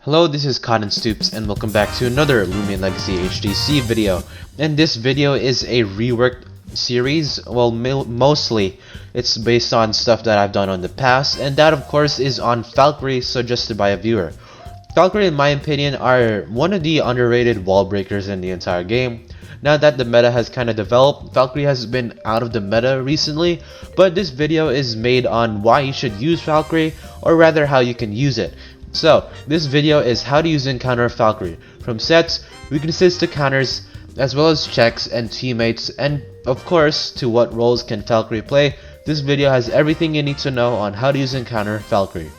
Hello, this is Cotton Stoops and welcome back to another Lumion Legacy HTUC video. And this video is a reworked series. Well, mostly it's based on stuff that I've done on the past, and that of course is on Falkyrie, suggested by a viewer. Falkyrie, in my opinion, are one of the underrated wall breakers in the entire game. Now that the meta has kind of developed, Falkyrie has been out of the meta recently, but this video is made on why you should use Falkyrie, or rather how you can use it. So, this video is how to use and counter Falkyrie, from sets, weaknesses to counters, as well as checks and teammates, and of course, to what roles can Falkyrie play. This video has everything you need to know on how to use and counter Falkyrie.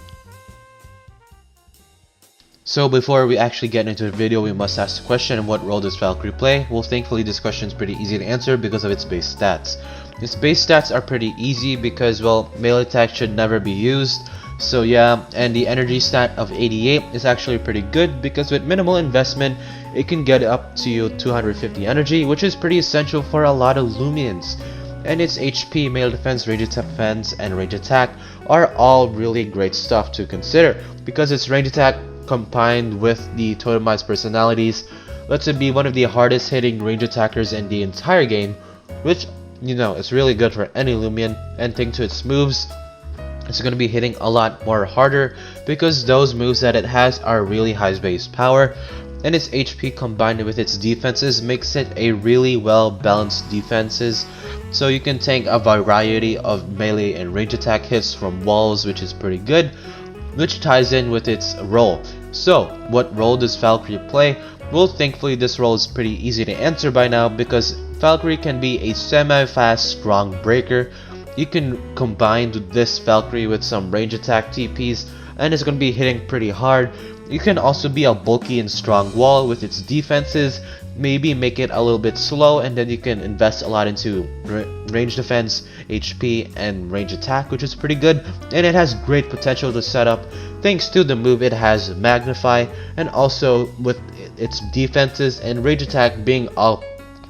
So before we actually get into the video, we must ask the question, what role does Falkyrie play? Well, thankfully this question is pretty easy to answer because of its base stats. Its base stats are pretty easy because, well, melee attack should never be used. So yeah, and the energy stat of 88 is actually pretty good because with minimal investment, it can get up to 250 energy, which is pretty essential for a lot of Lumions. And its HP, melee defense, range defense, and range attack are all really great stuff to consider because its range attack combined with the totemized personalities lets it be one of the hardest hitting range attackers in the entire game, which, you know, is really good for any Lumion. And thanks to its moves, it's going to be hitting a lot more harder because those moves that it has are really high base power, and its HP combined with its defenses makes it a really well balanced defenses, so you can tank a variety of melee and range attack hits from walls, which is pretty good, which ties in with its role. So what role does Falkyrie play? Well, thankfully this role is pretty easy to answer by now because Falkyrie can be a semi-fast strong breaker. You can combine this Falkyrie with some range attack TPs and it's going to be hitting pretty hard. You can also be a bulky and strong wall with its defenses, maybe make it a little bit slow, and then you can invest a lot into range defense, HP, and range attack, which is pretty good, and it has great potential to set up thanks to the move it has Magnify, and also with its defenses and range attack being all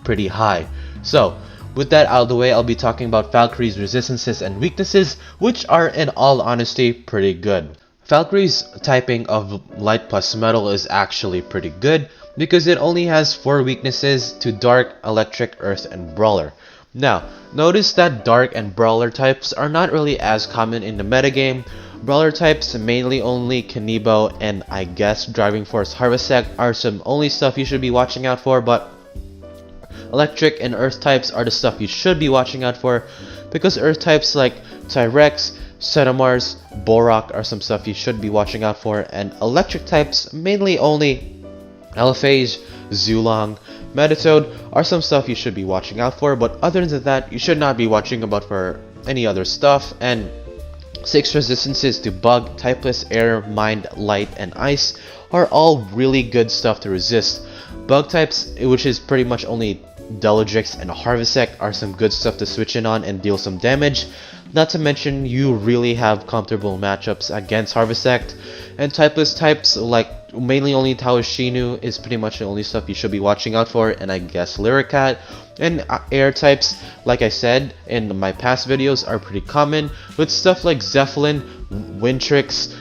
pretty high. So with that out of the way, I'll be talking about Falkyrie's resistances and weaknesses, which are in all honesty pretty good. Falkyrie's typing of light plus metal is actually pretty good because it only has 4 weaknesses to dark, electric, earth, and brawler. Now, notice that dark and brawler types are not really as common in the metagame. Brawler types, mainly only C.B.O and I guess Driving Force Harvest are some only stuff you should be watching out for, but electric and earth types are the stuff you should be watching out for because earth types like Tyrex, Cetamars, Borak are some stuff you should be watching out for, and electric types, mainly only Alphage, Zulong, Metatoad are some stuff you should be watching out for, but other than that, you should not be watching about for any other stuff. And 6 resistances to Bug, Typeless, Air, Mind, Light, and Ice are all really good stuff to resist. Bug types, which is pretty much only Delodrix and Harvesect, are some good stuff to switch in on and deal some damage. Not to mention, you really have comfortable matchups against Harvesect. And typeless types like mainly only Taoshinu is pretty much the only stuff you should be watching out for, and I guess Lyricat. And air types, like I said in my past videos, are pretty common, with stuff like Zeppelin, Wintrix,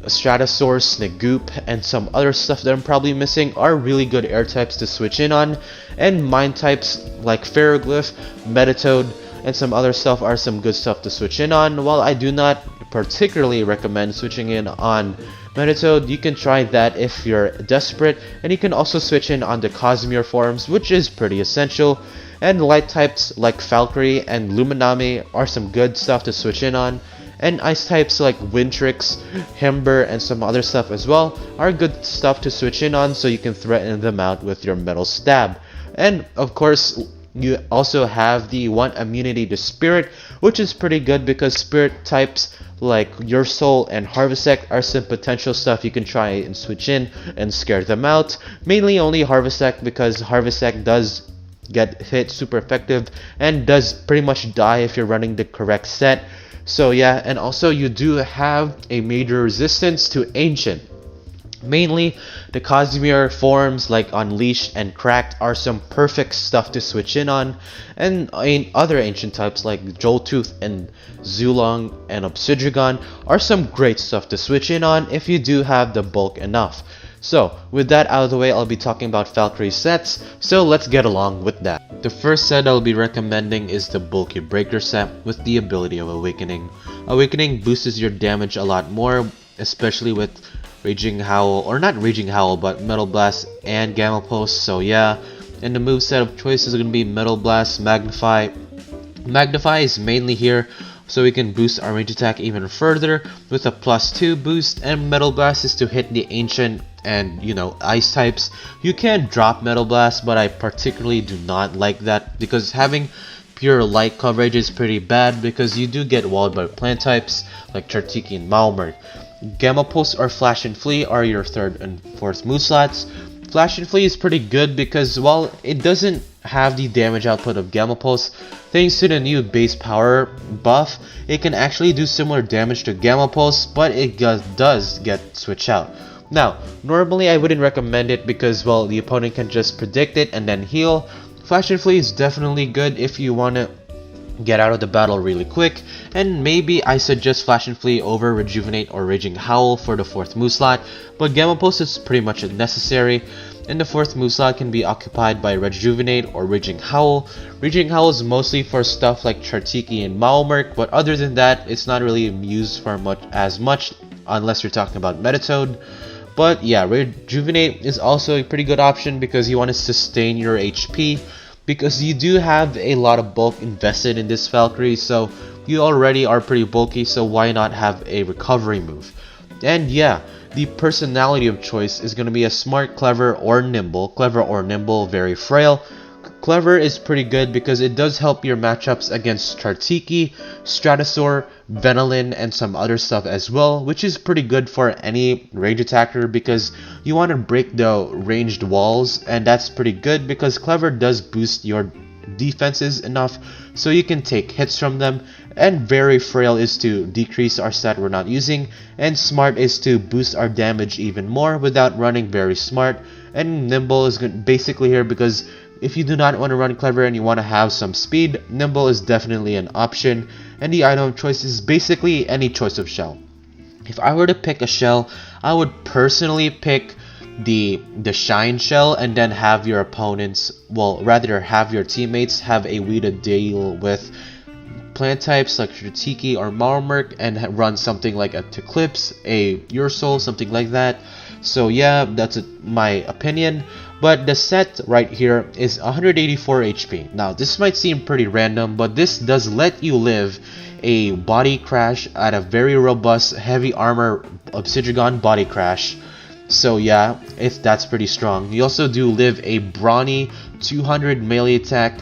Stratosaurus, Snagoop, and some other stuff that I'm probably missing are really good air types to switch in on. And mind types like Ferroglyph, Metatoad, and some other stuff are some good stuff to switch in on. While I do not particularly recommend switching in on Metatoad, you can try that if you're desperate, and you can also switch in on the Cosmere forms, which is pretty essential. And light types like Falkyrie and Luminami are some good stuff to switch in on. And ice types like Wintrix, Himber, and some other stuff as well are good stuff to switch in on, so you can threaten them out with your metal stab. And of course, you also have the 1 immunity to Spirit, which is pretty good because Spirit types like Your Soul and Harvesect are some potential stuff you can try and switch in and scare them out. Mainly only Harvesect because Harvesect does get hit super effective and does pretty much die if you're running the correct set. So yeah, and also you do have a major resistance to Ancient. Mainly, the Casimir forms like Unleashed and Cracked are some perfect stuff to switch in on, and other ancient types like Joltooth and Zulong and Obsidian are some great stuff to switch in on if you do have the bulk enough. So, with that out of the way, I'll be talking about Falkyrie sets, so let's get along with that. The first set I'll be recommending is the Bulky Breaker set with the ability of Awakening. Awakening boosts your damage a lot more, especially with Raging Howl, or not Raging Howl, but Metal Blast and Gamma Pulse, so yeah. And the moveset of choice is going to be Metal Blast, Magnify. Magnify is mainly here so we can boost our range attack even further with a +2 boost, and Metal Blast is to hit the ancient and ice types. You can drop Metal Blast, but I particularly do not like that because having pure light coverage is pretty bad because you do get walled by plant types like Chartiki and Malmert. Gamma Pulse or Flash and Flee are your 3rd and 4th move slots. Flash and Flee is pretty good because while it doesn't have the damage output of Gamma Pulse, thanks to the new base power buff, it can actually do similar damage to Gamma Pulse, but it does get switched out. Now, normally I wouldn't recommend it because, well, the opponent can just predict it and then heal. Flash and Flee is definitely good if you want to get out of the battle really quick, and maybe I suggest Flash and Flee over Rejuvenate or Raging Howl for the 4th move slot, but Gamma Pulse is pretty much necessary, and the 4th move slot can be occupied by Rejuvenate or Raging Howl. Raging Howl is mostly for stuff like Chartiki and Malmert, but other than that, it's not really used for as much unless you're talking about Metatoad. But yeah, Rejuvenate is also a pretty good option because you want to sustain your HP, because you do have a lot of bulk invested in this Falkyrie, so you already are pretty bulky, so why not have a recovery move? And yeah, the personality of choice is going to be a Smart, Clever, or Nimble. Clever or Nimble, very frail. Clever is pretty good because it does help your matchups against Chartiki, Stratosaur, Venolin, and some other stuff as well, which is pretty good for any range attacker because you want to break the ranged walls, and that's pretty good because Clever does boost your defenses enough so you can take hits from them, and very frail is to decrease our stat we're not using, and Smart is to boost our damage even more without running very smart, and Nimble is basically here because if you do not want to run Clever and you want to have some speed, Nimble is definitely an option, and the item of choice is basically any choice of shell. If I were to pick a shell, I would personally pick the Shine shell and then have your opponents, well, rather have your teammates have a way to deal with plant types like Chartiki or Marmurk and run something like a Teclipse, a Ursul, something like that. So yeah, that's my opinion. But the set right here is 184 HP. Now this might seem pretty random, but this does let you live a body crash at a very robust heavy armor Obsidian body crash. So yeah, if that's pretty strong. You also do live a brawny 200 melee attack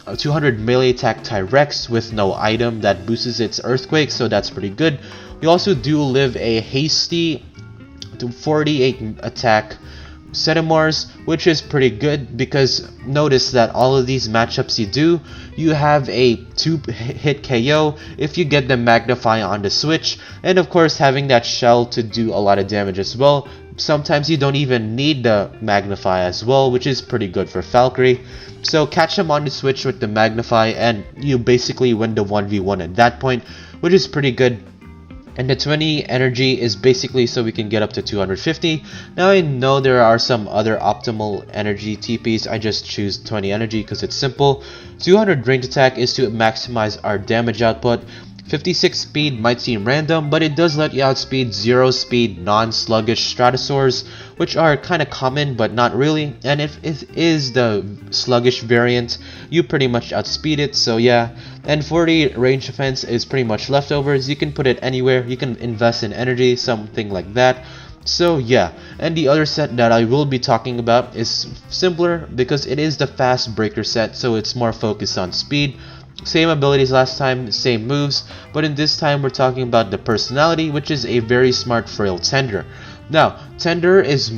Tyrex with no item that boosts its earthquake, so that's pretty good. You also do live a hasty 48 attack Setamars, which is pretty good because notice that all of these matchups you have a 2-hit KO if you get the Magnify on the switch, and of course having that shell to do a lot of damage as well. Sometimes you don't even need the Magnify as well, which is pretty good for Falkyrie. So catch them on the switch with the Magnify and you basically win the 1v1 at that point, which is pretty good. And the 20 energy is basically so we can get up to 250. Now I know there are some other optimal energy TPs, I just choose 20 energy because it's simple. 200 range attack is to maximize our damage output. 56 speed might seem random, but it does let you outspeed 0 speed non-sluggish Stratosaurs, which are kinda common but not really, and if it is the sluggish variant, you pretty much outspeed it, so yeah. And 40 range defense is pretty much leftovers, you can put it anywhere, you can invest in energy, something like that. So yeah, and the other set that I will be talking about is simpler because it is the fast breaker set, so it's more focused on speed. Same abilities last time, same moves, but in this time we're talking about the personality, which is a very smart frail Tender. Now, Tender is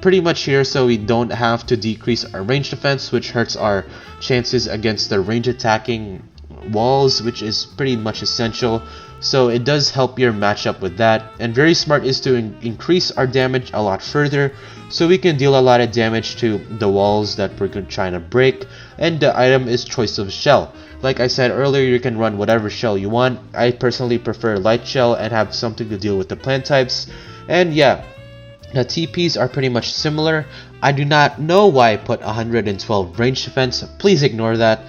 pretty much here so we don't have to decrease our range defense, which hurts our chances against the range attacking walls, which is pretty much essential. So it does help your matchup with that. And very smart is to increase our damage a lot further, so we can deal a lot of damage to the walls that we're trying to break. And the item is choice of shell. Like I said earlier, you can run whatever shell you want. I personally prefer light shell and have something to deal with the plant types. And yeah, the TPs are pretty much similar. I do not know why I put 112 range defense, please ignore that.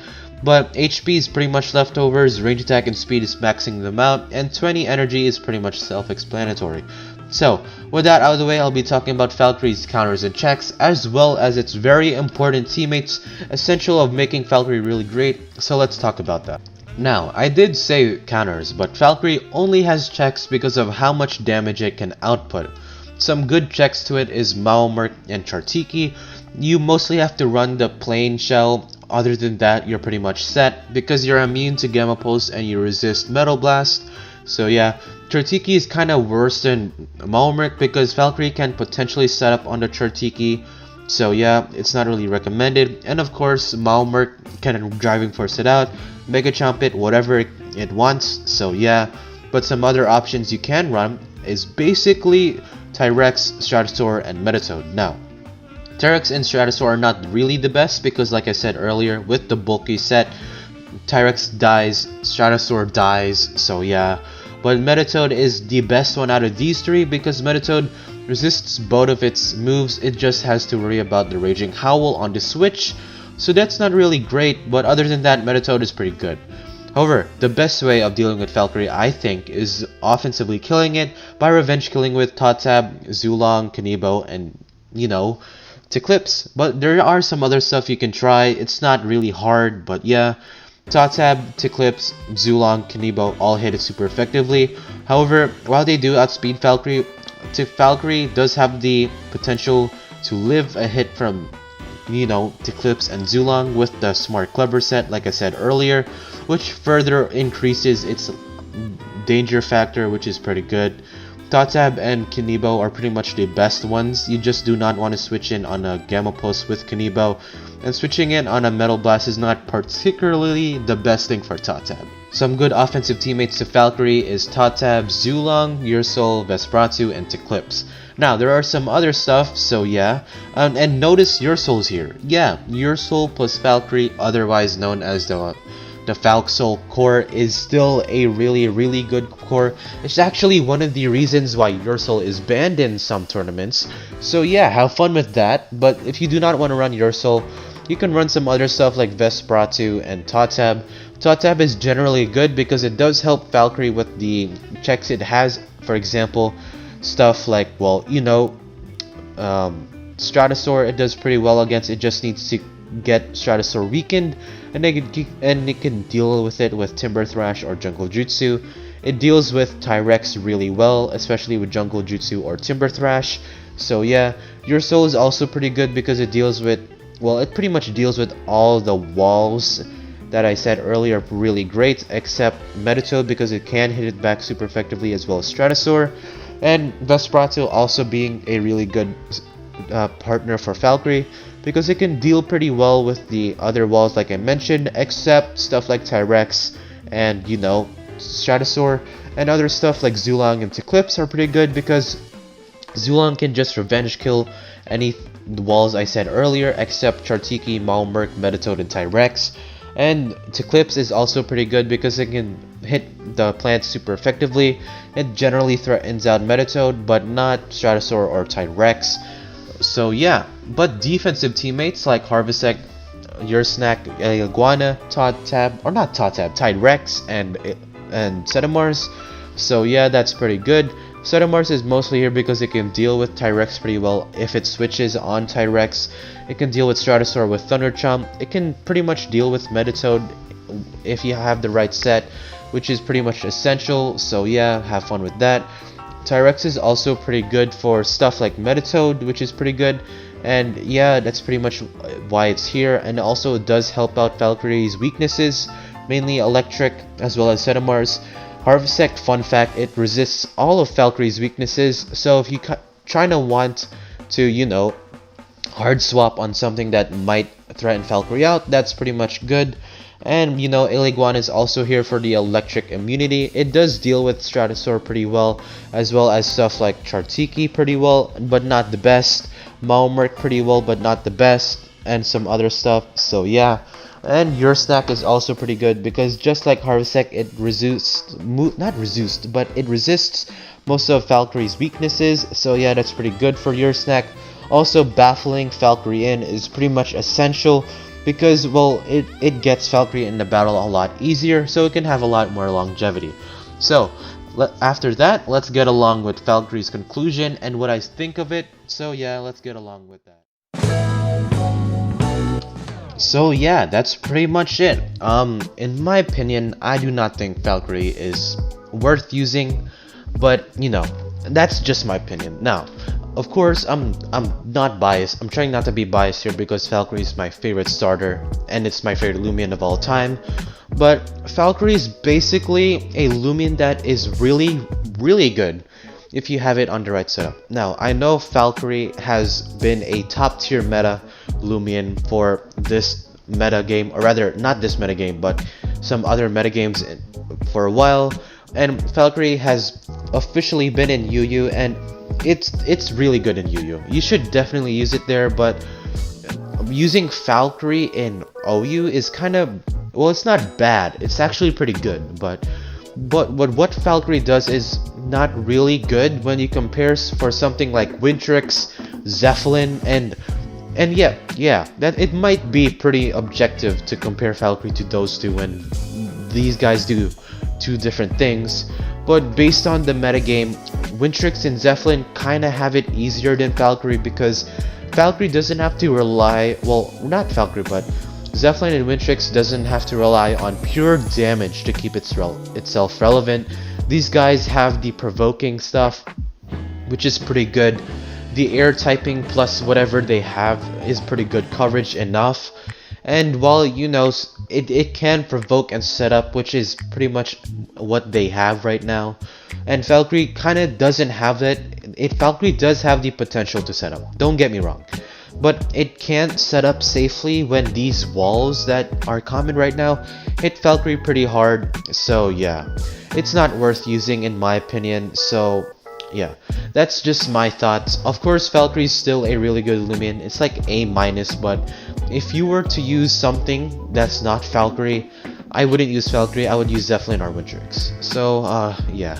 But HP is pretty much leftovers, range attack and speed is maxing them out, and 20 energy is pretty much self-explanatory. So, with that out of the way, I'll be talking about Falkyrie's counters and checks, as well as its very important teammates, essential of making Falkyrie really great, so let's talk about that. Now, I did say counters, but Falkyrie only has checks because of how much damage it can output. Some good checks to it is Maomurk and Chartiki. You mostly have to run the plain shell. Other than that, you're pretty much set because you're immune to Gamma Pulse and you resist Metal Blast. So yeah, Chartiki is kind of worse than Maomurk because Falkyrie can potentially set up on the Chartiki. So yeah, it's not really recommended. And of course, Maomurk can driving force it out, Mega Chomp it, whatever it wants. So yeah, but some other options you can run is basically Tyrex, Stratosaur, and Metatoad. Now, Tyrex and Stratosaur are not really the best because, like I said earlier, with the bulky set, Tyrex dies, Stratosaur dies, so yeah. But Metatoad is the best one out of these three because Metatoad resists both of its moves. It just has to worry about the Raging Howl on the switch, so that's not really great, but other than that, Metatoad is pretty good. However, the best way of dealing with Falkyrie, I think, is offensively killing it by revenge killing with Totab, Zulong, C.B.O, and, you know, Eclipse. But there are some other stuff you can try. It's not really hard, but yeah. Totab, Eclipse, Zulong, C.B.O all hit it super effectively. However, while they do outspeed Falkyrie, Falkyrie does have the potential to live a hit from, you know, Eclipse and Zulong with the Smart Clever set, like I said earlier, which further increases its danger factor, which is pretty good. Totab and C.B.O are pretty much the best ones. You just do not want to switch in on a Gamma Pulse with C.B.O, and switching in on a Metal Blast is not particularly the best thing for Totab. Some good offensive teammates to Falkyrie is Totab, Zulong, Ursul, Vespratu, and Eclipse. Now, there are some other stuff, so yeah. And notice Ursul's here. Yeah, Ursul plus Falkyrie, otherwise known as the Falksoul core, is still a really good core. It's actually one of the reasons why Ursul is banned in some tournaments. So yeah, have fun with that. But if you do not want to run Ursul, you can run some other stuff like Vespratu and Totab. Totab is generally good because it does help Falkyrie with the checks it has. For example, stuff like, well, you know, Stratosaur, it does pretty well against. It just needs to get Stratosaur weakened, and it can deal with it with Timber Thrash or Jungle Jutsu. It deals with Tyrex really well, especially with Jungle Jutsu or Timber Thrash. So yeah, Ursul is also pretty good because it deals with, well, it pretty much deals with all the walls that I said earlier really great, except Metatoad because it can hit it back super effectively, as well as Stratosaur. And Vespratu also being a really good partner for Falkyrie because it can deal pretty well with the other walls like I mentioned, except stuff like Tyrex and, you know, Stratosaur, and other stuff like Zulong and Eclipse are pretty good because Zulong can just revenge kill any walls I said earlier except Chartiki, Maomurk, Metatoad, and Tyrex. And Eclipse is also pretty good because it can hit the plants super effectively. It generally threatens out Metatoad, but not Stratosaur or Tyrex. So yeah, but defensive teammates like Harvestek, Ursnack, Iguana, Totab, or not Totab, Tyrex, and Setamars. So yeah, that's pretty good. Setamars is mostly here because it can deal with Tyrex pretty well. If it switches on Tyrex, it can deal with Stratosaur with Thunder Chomp. It can pretty much deal with Metatoad if you have the right set, which is pretty much essential. So yeah, have fun with that. Tyrex is also pretty good for stuff like Metatoad, which is pretty good. And yeah, that's pretty much why it's here. And also it does help out Falkyrie's weaknesses, mainly Electric as well as Setamars. Harvestek, fun fact, it resists all of Falkyrie's weaknesses, so if you trying to want to, you know, hard swap on something that might threaten Falkyrie out, that's pretty much good. And you know, Iliguan is also here for the electric immunity. It does deal with Stratosaur pretty well as stuff like Chartiki pretty well, but not the best. Maomorph pretty well, but not the best, and some other stuff. So yeah. And your snack is also pretty good because just like Harvestek, it it resists most of Falkyrie's weaknesses. So yeah, that's pretty good for your snack. Also, baffling Falkyrie in is pretty much essential because, well, it gets Falkyrie in the battle a lot easier, so it can have a lot more longevity. So after that, let's get along with Falkyrie's conclusion and what I think of it. So yeah, let's get along with that. So yeah, that's pretty much it. In my opinion, I do not think Falkyrie is worth using, but you know, that's just my opinion. Now, of course, I'm not biased. I'm trying not to be biased here because Falkyrie is my favorite starter and it's my favorite Lumion of all time. But Falkyrie is basically a Lumion that is really, really good if you have it on the right setup. Now, I know Falkyrie has been a top tier meta Lumion for this meta game, or rather, not this meta game, but some other meta games for a while. And Falkyrie has officially been in UU, and it's really good in UU. You should definitely use it there, but using Falkyrie in OU is kind of, well, it's not bad. It's actually pretty good, but what Falkyrie does is not really good when you compare for something like Wintrix, Zeppelin, and yeah, that it might be pretty objective to compare Falkyrie to those two when these guys do two different things. But based on the metagame, Wintrix and Zeppelin kinda have it easier than Falkyrie because Falkyrie doesn't have to rely, well, not Falkyrie, but Zeppelin and Wintrix doesn't have to rely on pure damage to keep itself relevant. These guys have the provoking stuff, which is pretty good. The air typing plus whatever they have is pretty good coverage enough. And while, you know, it can provoke and set up, which is pretty much what they have right now. And Falkyrie kind of doesn't have that. Falkyrie does have the potential to set up, don't get me wrong. But it can't set up safely when these walls that are common right now hit Falkyrie pretty hard. So yeah, it's not worth using in my opinion. So yeah, that's just my thoughts. Of course, Falkyrie is still a really good Lumion. It's like A-, but if you were to use something that's not Falkyrie, I wouldn't use Falkyrie. I would use Zeppelin or Wintrix. So yeah,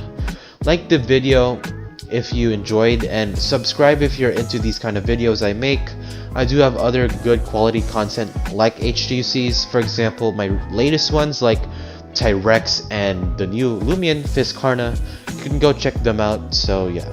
like the video if you enjoyed, and subscribe if you're into these kind of videos I make. I do have other good quality content like HTUCs, for example, my latest ones like Tyrex and the new Lumion Fiscarna. You can go check them out. So yeah,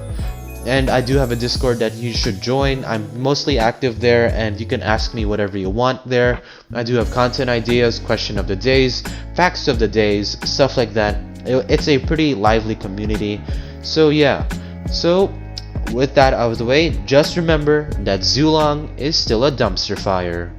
and I do have a Discord that you should join. I'm mostly active there and you can ask me whatever you want there. I do have content ideas, question of the days, facts of the days, stuff like that. It's a pretty lively community. So yeah, so with that out of the way, just remember that Zulong is still a dumpster fire.